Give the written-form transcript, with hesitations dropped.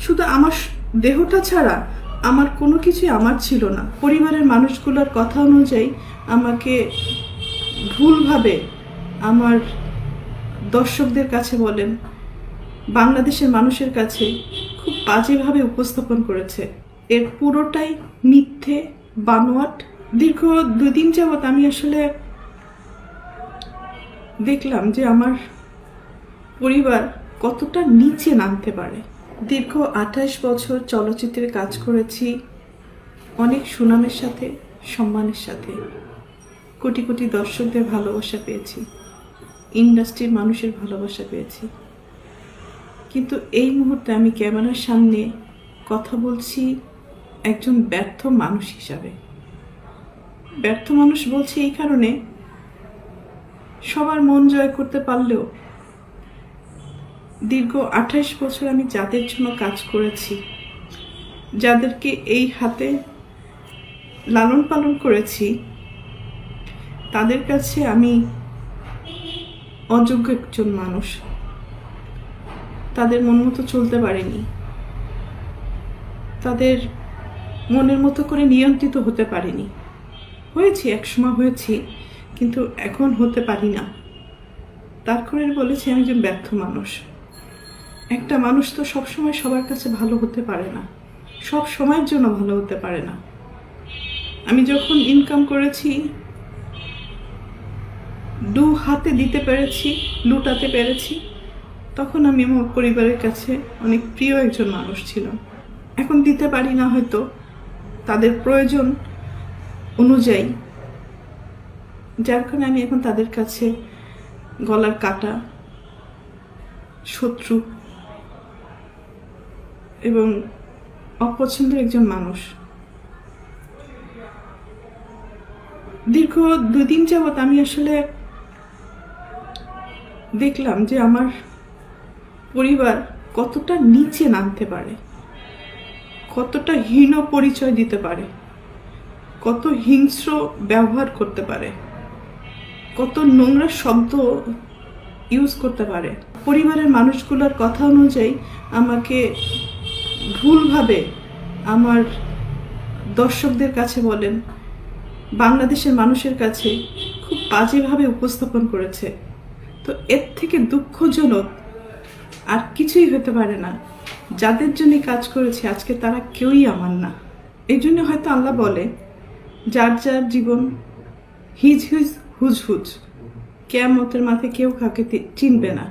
শুধু আমার দেহটা ছাড়া আমার কোনো কিছুই আমার ছিল না। পরিবারের মানুষগুলোর কথা অনুযায়ী আমাকে ভুলভাবে আমার দর্শকদের কাছে বলেন, বাংলাদেশের মানুষের কাছে খুব বাজেভাবে উপস্থাপন করেছে। এর পুরোটাই মিথ্যে, বানোয়াট। দীর্ঘ 2 দিন যাবৎ আমি আসলে দেখলাম যে আমার পরিবার কতটা নিচে নামতে পারে। দীর্ঘ 28 বছর চলচ্চিত্রে কাজ করেছি, অনেক সুনামের সাথে, সম্মানের সাথে। কোটি কোটি দর্শকদের ভালোবাসা পেয়েছি, ইন্ডাস্ট্রির মানুষের ভালোবাসা পেয়েছি। কিন্তু এই মুহূর্তে আমি ক্যামেরার সামনে কথা বলছি একজন ব্যর্থ মানুষ হিসাবে। ব্যর্থ মানুষ বলছি এই কারণে, সবার মন জয় করতে পারলেও দীর্ঘ 28 বছর আমি যাদের জন্য কাজ করেছি, যাদেরকে এই হাতে লালন পালন করেছি, তাদের কাছে আমি অযোগ্য একজন মানুষ। তাদের মন মতো চলতে পারিনি, তাদের মনের মতো করে নিয়ন্ত্রিত হতে পারিনি। হয়েছি, একসময় হয়েছি, কিন্তু এখন হতে পারি না। তার করে বলেছি আমি একজন ব্যর্থ মানুষ। একটা মানুষ তো সবসময় সবার কাছে ভালো হতে পারে না, সব সময়ের জন্য ভালো হতে পারে না। আমি যখন ইনকাম করেছি, 2 হাতে দিতে পেরেছি, লুটাতে পেরেছি, তখন আমি আমার পরিবারের কাছে অনেক প্রিয় একজন মানুষ ছিলাম। এখন দিতে পারি না, হয়তো তাদের প্রয়োজন অনুযায়ী, যার কারণে আমি এখন তাদের কাছে গলার কাটা, শত্রু এবং অপছন্দের একজন মানুষ। দীর্ঘ 2 দিন যাবৎ আমি আসলে দেখলাম যে আমার পরিবার কতটা নিচে নামতে পারে, কতটা হীন পরিচয় দিতে পারে, কত হিংস্র ব্যবহার করতে পারে, কত নোংরা শব্দ ইউজ করতে পারে। পরিবারের মানুষগুলোর কথা অনুযায়ী আমাকে ভুলভাবে আমার দর্শকদের কাছে বলেন, বাংলাদেশের মানুষের কাছে খুব বাজেভাবে উপস্থাপন করেছে। তো এর থেকে দুঃখজনক আর কিছুই হতে পারে না। যাদের জন্য কাজ করেছি আজকে তারা কেউই আমার না। এই জন্য হয়তো আল্লাহ বলে, যার যার জীবন হিজ হিজ হুজ হুজ, কিয়ামতের মাঠে কেউ কাউকে চিনবে না।